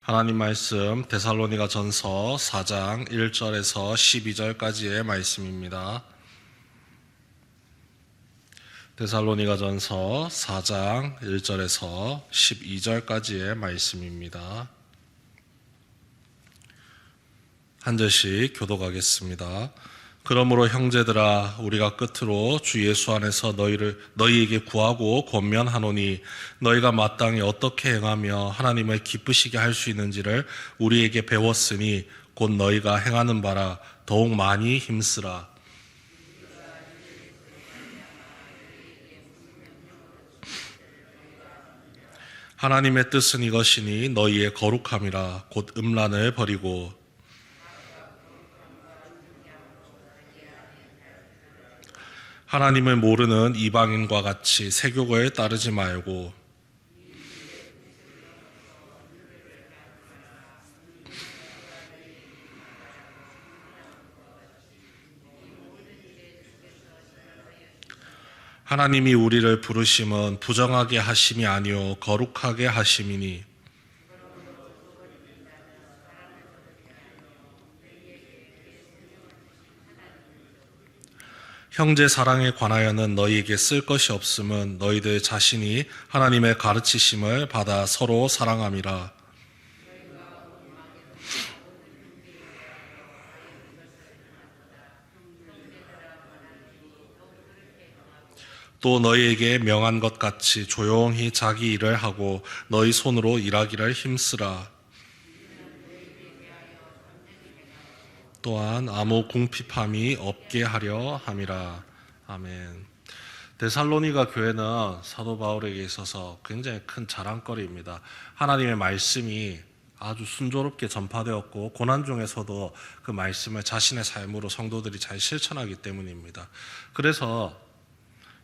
하나님 말씀 데살로니가 전서 4장 1절에서 12절까지의 말씀입니다. 데살로니가 전서 4장 1절에서 12절까지의 말씀입니다. 한 절씩 교독하겠습니다. 그러므로 형제들아 우리가 끝으로 주 예수 안에서 너희에게 구하고 권면하노니 너희가 마땅히 어떻게 행하며 하나님을 기쁘시게 할 수 있는지를 우리에게 배웠으니 곧 너희가 행하는 바라 더욱 많이 힘쓰라. 하나님의 뜻은 이것이니 너희의 거룩함이라 곧 음란을 버리고 하나님을 모르는 이방인과 같이 세교를 따르지 말고 하나님이 우리를 부르심은 부정하게 하심이 아니요 거룩하게 하심이니 형제 사랑에 관하여는 너희에게 쓸 것이 없음은 너희들 자신이 하나님의 가르치심을 받아 서로 사랑함이라. 또 너희에게 명한 것 같이 조용히 자기 일을 하고 너희 손으로 일하기를 힘쓰라. 또한 아무 궁핍함이 없게 하려 함이라. 아멘. 데살로니가 교회는 사도 바울에게 있어서 굉장히 큰 자랑거리입니다. 하나님의 말씀이 아주 순조롭게 전파되었고 고난 중에서도 그 말씀을 자신의 삶으로 성도들이 잘 실천하기 때문입니다. 그래서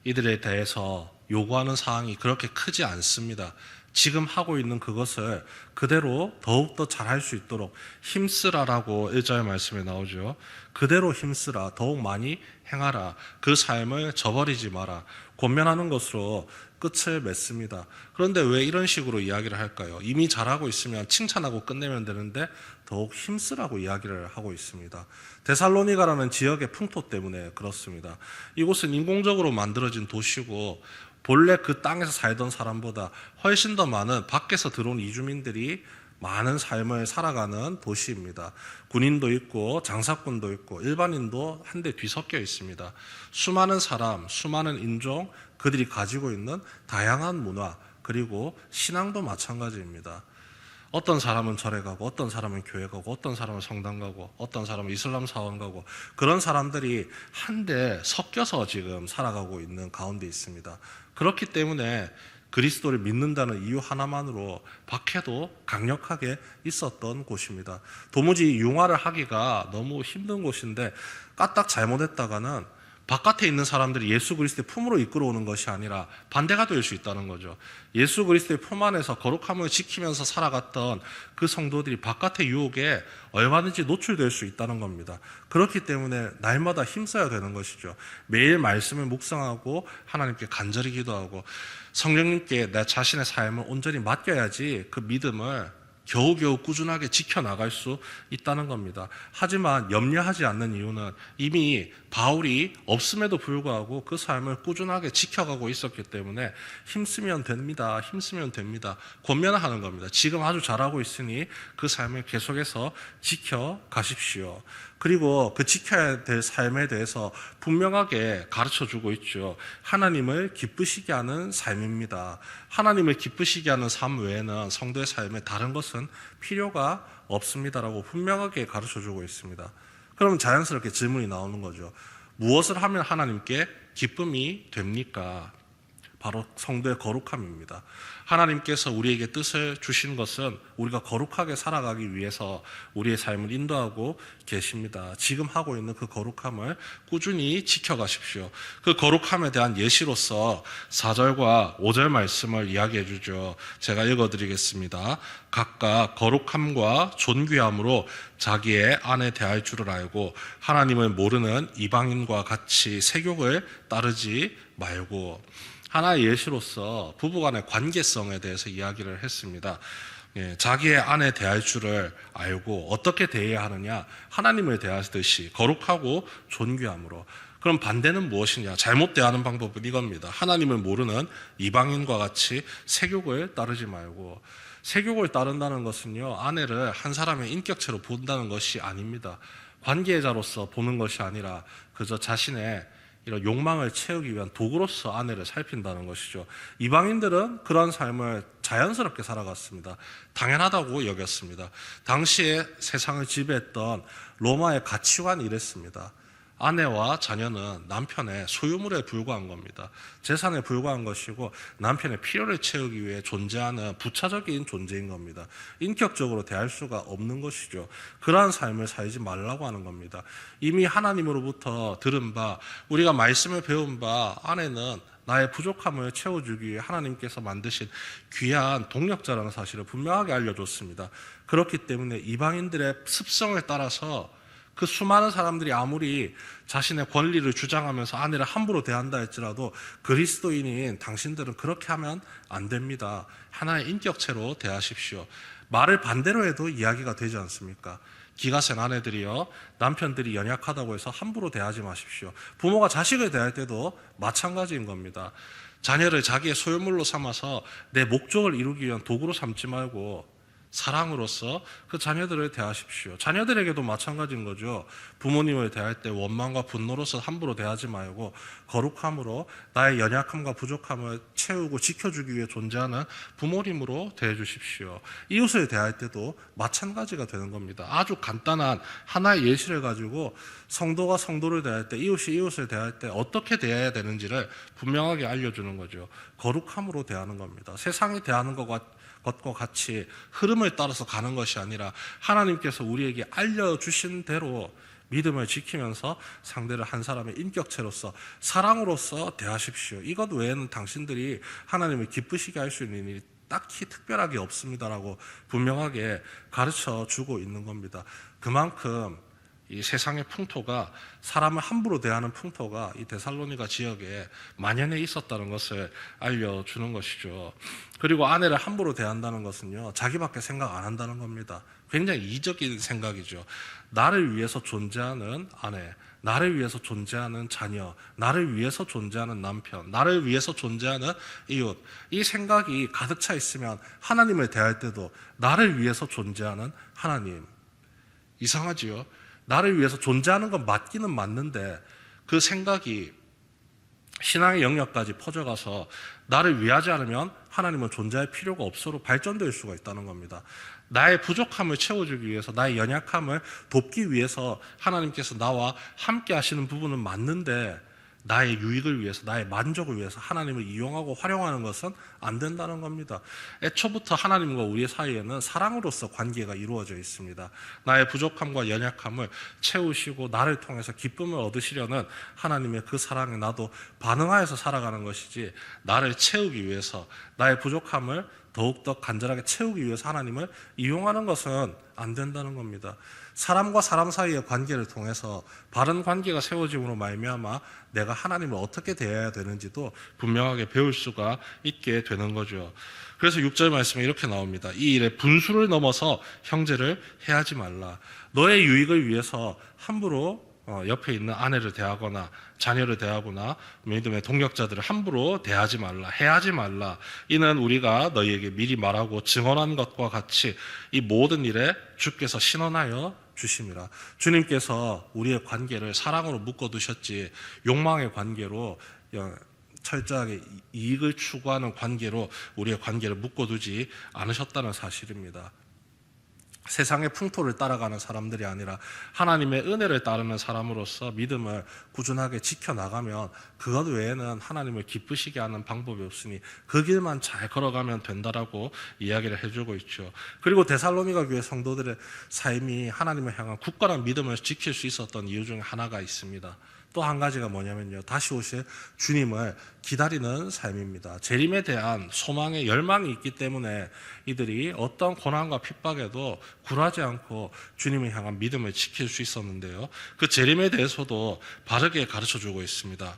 이들에 대해서 요구하는 사항이 그렇게 크지 않습니다. 지금 하고 있는 그것을 그대로 더욱더 잘할 수 있도록 힘쓰라라고 1절 말씀에 나오죠. 그대로 힘쓰라. 더욱 많이 행하라. 그 삶을 저버리지 마라. 권면하는 것으로 끝을 맺습니다. 그런데 왜 이런 식으로 이야기를 할까요? 이미 잘하고 있으면 칭찬하고 끝내면 되는데 더욱 힘쓰라고 이야기를 하고 있습니다. 데살로니가라는 지역의 풍토 때문에 그렇습니다. 이곳은 인공적으로 만들어진 도시고 본래 그 땅에서 살던 사람보다 훨씬 더 많은 밖에서 들어온 이주민들이 많은 삶을 살아가는 도시입니다. 군인도 있고 장사꾼도 있고 일반인도 한데 뒤섞여 있습니다. 수많은 사람, 수많은 인종, 그들이 가지고 있는 다양한 문화, 그리고 신앙도 마찬가지입니다. 어떤 사람은 절에 가고 어떤 사람은 교회 가고 어떤 사람은 성당 가고 어떤 사람은 이슬람 사원 가고 그런 사람들이 한데 섞여서 지금 살아가고 있는 가운데 있습니다. 그렇기 때문에 그리스도를 믿는다는 이유 하나만으로 박해도 강력하게 있었던 곳입니다. 도무지 융화를 하기가 너무 힘든 곳인데 까딱 잘못했다가는 바깥에 있는 사람들이 예수 그리스도의 품으로 이끌어오는 것이 아니라 반대가 될 수 있다는 거죠. 예수 그리스도의 품 안에서 거룩함을 지키면서 살아갔던 그 성도들이 바깥의 유혹에 얼마든지 노출될 수 있다는 겁니다. 그렇기 때문에 날마다 힘써야 되는 것이죠. 매일 말씀을 묵상하고 하나님께 간절히 기도하고 성령님께 내 자신의 삶을 온전히 맡겨야지 그 믿음을 겨우겨우 꾸준하게 지켜나갈 수 있다는 겁니다. 하지만 염려하지 않는 이유는 이미 바울이 없음에도 불구하고 그 삶을 꾸준하게 지켜가고 있었기 때문에 힘쓰면 됩니다. 힘쓰면 됩니다. 권면하는 겁니다. 지금 아주 잘하고 있으니 그 삶을 계속해서 지켜가십시오. 그리고 그 지켜야 될 삶에 대해서 분명하게 가르쳐주고 있죠. 하나님을 기쁘시게 하는 삶입니다. 하나님을 기쁘시게 하는 삶 외에는 성도의 삶에 다른 것은 필요가 없습니다라고 분명하게 가르쳐주고 있습니다. 그럼 자연스럽게 질문이 나오는 거죠. 무엇을 하면 하나님께 기쁨이 됩니까? 바로 성도의 거룩함입니다. 하나님께서 우리에게 뜻을 주신 것은 우리가 거룩하게 살아가기 위해서 우리의 삶을 인도하고 계십니다. 지금 하고 있는 그 거룩함을 꾸준히 지켜가십시오. 그 거룩함에 대한 예시로서 4절과 5절 말씀을 이야기해 주죠. 제가 읽어드리겠습니다. 각각 거룩함과 존귀함으로 자기의 아내 대할 줄을 알고 하나님을 모르는 이방인과 같이 세욕을 따르지 말고, 하나의 예시로서 부부간의 관계성에 대해서 이야기를 했습니다. 자기의 아내 대할 줄을 알고 어떻게 대해야 하느냐, 하나님을 대하듯이 거룩하고 존귀함으로. 그럼 반대는 무엇이냐? 잘못 대하는 방법은 이겁니다. 하나님을 모르는 이방인과 같이 세욕을 따르지 말고. 세욕을 따른다는 것은요, 아내를 한 사람의 인격체로 본다는 것이 아닙니다. 관계자로서 보는 것이 아니라 그저 자신의 이런 욕망을 채우기 위한 도구로서 아내를 살핀다는 것이죠. 이방인들은 그런 삶을 자연스럽게 살아갔습니다. 당연하다고 여겼습니다. 당시에 세상을 지배했던 로마의 가치관이 이랬습니다. 아내와 자녀는 남편의 소유물에 불과한 겁니다. 재산에 불과한 것이고 남편의 필요를 채우기 위해 존재하는 부차적인 존재인 겁니다. 인격적으로 대할 수가 없는 것이죠. 그러한 삶을 살지 말라고 하는 겁니다. 이미 하나님으로부터 들은 바, 우리가 말씀을 배운 바, 아내는 나의 부족함을 채워주기 위해 하나님께서 만드신 귀한 동력자라는 사실을 분명하게 알려줬습니다. 그렇기 때문에 이방인들의 습성을 따라서 그 수많은 사람들이 아무리 자신의 권리를 주장하면서 아내를 함부로 대한다 할지라도 그리스도인인 당신들은 그렇게 하면 안 됩니다. 하나의 인격체로 대하십시오. 말을 반대로 해도 이야기가 되지 않습니까? 기가 센 아내들이요, 남편들이 연약하다고 해서 함부로 대하지 마십시오. 부모가 자식을 대할 때도 마찬가지인 겁니다. 자녀를 자기의 소유물로 삼아서 내 목적을 이루기 위한 도구로 삼지 말고 사랑으로서 그 자녀들을 대하십시오. 자녀들에게도 마찬가지인 거죠. 부모님을 대할 때 원망과 분노로서 함부로 대하지 말고 거룩함으로 나의 연약함과 부족함을 채우고 지켜주기 위해 존재하는 부모님으로 대해 주십시오. 이웃을 대할 때도 마찬가지가 되는 겁니다. 아주 간단한 하나의 예시를 가지고 성도가 성도를 대할 때, 이웃이 이웃을 대할 때 어떻게 대해야 되는지를 분명하게 알려주는 거죠. 거룩함으로 대하는 겁니다. 세상이 대하는 것과 같이 흐름을 따라서 가는 것이 아니라 하나님께서 우리에게 알려주신 대로 믿음을 지키면서 상대를 한 사람의 인격체로서 사랑으로서 대하십시오. 이것 외에는 당신들이 하나님을 기쁘시게 할 수 있는 일이 딱히 특별하게 없습니다라고 분명하게 가르쳐 주고 있는 겁니다. 그만큼 이 세상의 풍토가, 사람을 함부로 대하는 풍토가 이 데살로니가 지역에 만연해 있었다는 것을 알려주는 것이죠. 그리고 아내를 함부로 대한다는 것은요, 자기밖에 생각 안 한다는 겁니다. 굉장히 이적인 생각이죠. 나를 위해서 존재하는 아내, 나를 위해서 존재하는 자녀, 나를 위해서 존재하는 남편, 나를 위해서 존재하는 이웃, 이 생각이 가득 차 있으면 하나님을 대할 때도 나를 위해서 존재하는 하나님, 이상하지요? 나를 위해서 존재하는 건 맞기는 맞는데 그 생각이 신앙의 영역까지 퍼져가서 나를 위하지 않으면 하나님은 존재할 필요가 없어로 발전될 수가 있다는 겁니다. 나의 부족함을 채워주기 위해서, 나의 연약함을 돕기 위해서 하나님께서 나와 함께 하시는 부분은 맞는데 나의 유익을 위해서, 나의 만족을 위해서 하나님을 이용하고 활용하는 것은 안 된다는 겁니다. 애초부터 하나님과 우리의 사이에는 사랑으로서 관계가 이루어져 있습니다. 나의 부족함과 연약함을 채우시고 나를 통해서 기쁨을 얻으시려는 하나님의 그 사랑에 나도 반응하여서 살아가는 것이지, 나를 채우기 위해서, 나의 부족함을 더욱더 간절하게 채우기 위해서 하나님을 이용하는 것은 안 된다는 겁니다. 사람과 사람 사이의 관계를 통해서 바른 관계가 세워짐으로 말미암아 내가 하나님을 어떻게 대해야 되는지도 분명하게 배울 수가 있게 되는 거죠. 그래서 6절 말씀에 이렇게 나옵니다. 이 일에 분수를 넘어서 형제를 해하지 말라. 너의 유익을 위해서 함부로 옆에 있는 아내를 대하거나 자녀를 대하거나 믿음의 동력자들을 함부로 대하지 말라, 해하지 말라. 이는 우리가 너희에게 미리 말하고 증언한 것과 같이 이 모든 일에 주께서 신원하여 주심이라. 주님께서 우리의 관계를 사랑으로 묶어두셨지 욕망의 관계로, 철저하게 이익을 추구하는 관계로 우리의 관계를 묶어두지 않으셨다는 사실입니다. 세상의 풍토를 따라가는 사람들이 아니라 하나님의 은혜를 따르는 사람으로서 믿음을 꾸준하게 지켜나가면 그것 외에는 하나님을 기쁘시게 하는 방법이 없으니 그 길만 잘 걸어가면 된다라고 이야기를 해주고 있죠. 그리고 데살로니가 교회 성도들의 삶이 하나님을 향한 굳건한 믿음을 지킬 수 있었던 이유 중에 하나가 있습니다. 또 한 가지가 뭐냐면요, 다시 오실 주님을 기다리는 삶입니다. 재림에 대한 소망의 열망이 있기 때문에 이들이 어떤 고난과 핍박에도 굴하지 않고 주님을 향한 믿음을 지킬 수 있었는데요, 그 재림에 대해서도 바르게 가르쳐주고 있습니다.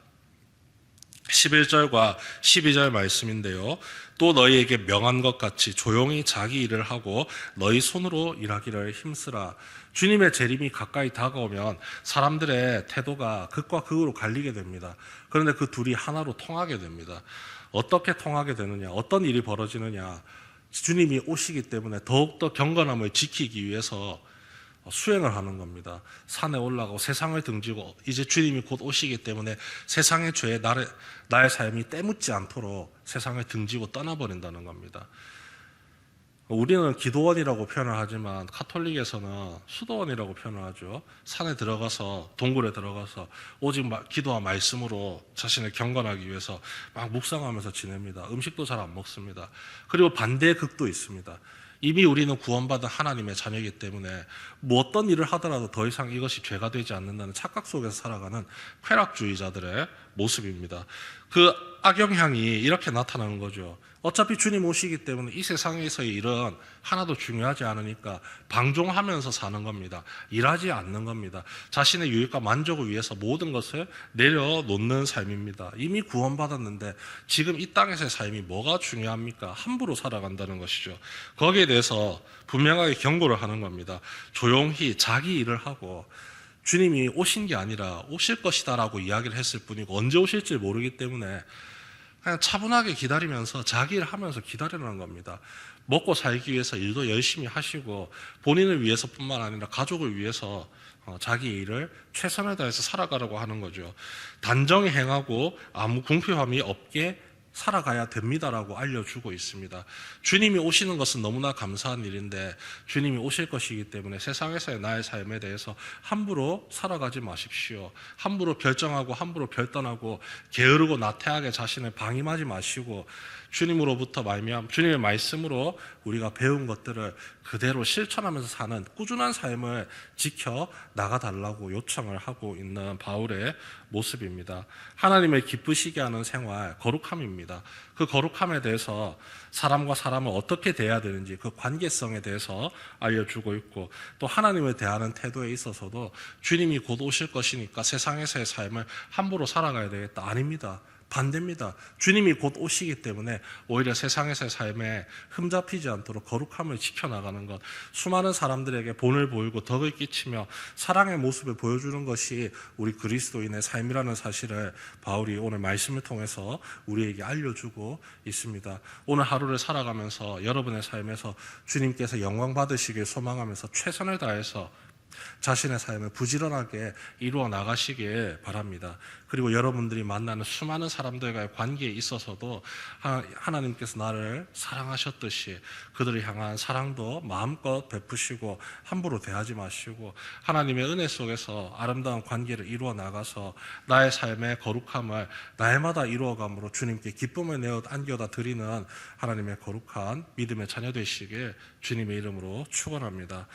11절과 12절 말씀인데요. 또 너희에게 명한 것 같이 조용히 자기 일을 하고 너희 손으로 일하기를 힘쓰라. 주님의 재림이 가까이 다가오면 사람들의 태도가 극과 극으로 갈리게 됩니다. 그런데 그 둘이 하나로 통하게 됩니다. 어떻게 통하게 되느냐, 어떤 일이 벌어지느냐, 주님이 오시기 때문에 더욱더 경건함을 지키기 위해서 수행을 하는 겁니다. 산에 올라가고 세상을 등지고 이제 주님이 곧 오시기 때문에 세상의 죄에 나의 삶이 때묻지 않도록 세상을 등지고 떠나버린다는 겁니다. 우리는 기도원이라고 표현을 하지만 카톨릭에서는 수도원이라고 표현을 하죠. 산에 들어가서 동굴에 들어가서 오직 기도와 말씀으로 자신을 경건하기 위해서 막 묵상하면서 지냅니다. 음식도 잘 안 먹습니다. 그리고 반대의 극도 있습니다. 이미 우리는 구원받은 하나님의 자녀이기 때문에 뭐 어떤 일을 하더라도 더 이상 이것이 죄가 되지 않는다는 착각 속에서 살아가는 쾌락주의자들의 모습입니다. 그 악영향이 이렇게 나타나는 거죠. 어차피 주님 오시기 때문에 이 세상에서의 일은 하나도 중요하지 않으니까 방종하면서 사는 겁니다. 일하지 않는 겁니다. 자신의 유익과 만족을 위해서 모든 것을 내려놓는 삶입니다. 이미 구원받았는데 지금 이 땅에서의 삶이 뭐가 중요합니까? 함부로 살아간다는 것이죠. 거기에 대해서 분명하게 경고를 하는 겁니다. 조용히 자기 일을 하고 주님이 오신 게 아니라 오실 것이다라고 이야기를 했을 뿐이고 언제 오실지 모르기 때문에 그냥 차분하게 기다리면서 자기 일 하면서 기다리는 겁니다. 먹고 살기 위해서 일도 열심히 하시고 본인을 위해서뿐만 아니라 가족을 위해서 자기 일을 최선을 다해서 살아가려고 하는 거죠. 단정히 행하고 아무 궁핍함이 없게 살아가야 됩니다라고 알려주고 있습니다. 주님이 오시는 것은 너무나 감사한 일인데 주님이 오실 것이기 때문에 세상에서의 나의 삶에 대해서 함부로 살아가지 마십시오. 함부로 결정하고 함부로 결단하고 게으르고 나태하게 자신을 방임하지 마시고 주님으로부터 말미암아 주님의 말씀으로 우리가 배운 것들을 그대로 실천하면서 사는 꾸준한 삶을 지켜 나가달라고 요청을 하고 있는 바울의 모습입니다. 하나님을 기쁘시게 하는 생활, 거룩함입니다. 그 거룩함에 대해서 사람과 사람을 어떻게 대해야 되는지 그 관계성에 대해서 알려주고 있고 또 하나님을 대하는 태도에 있어서도 주님이 곧 오실 것이니까 세상에서의 삶을 함부로 살아가야 되겠다. 아닙니다. 반대입니다. 주님이 곧 오시기 때문에 오히려 세상에서의 삶에 흠잡히지 않도록 거룩함을 지켜나가는 것, 수많은 사람들에게 본을 보이고 덕을 끼치며 사랑의 모습을 보여주는 것이 우리 그리스도인의 삶이라는 사실을 바울이 오늘 말씀을 통해서 우리에게 알려주고 있습니다. 오늘 하루를 살아가면서 여러분의 삶에서 주님께서 영광 받으시길 소망하면서 최선을 다해서 자신의 삶을 부지런하게 이루어 나가시길 바랍니다. 그리고 여러분들이 만나는 수많은 사람들과의 관계에 있어서도 하나님께서 나를 사랑하셨듯이 그들을 향한 사랑도 마음껏 베푸시고 함부로 대하지 마시고 하나님의 은혜 속에서 아름다운 관계를 이루어 나가서 나의 삶의 거룩함을 날마다 이루어감으로 주님께 기쁨을 내어 안겨다 드리는 하나님의 거룩한 믿음의 자녀 되시길 주님의 이름으로 축원합니다.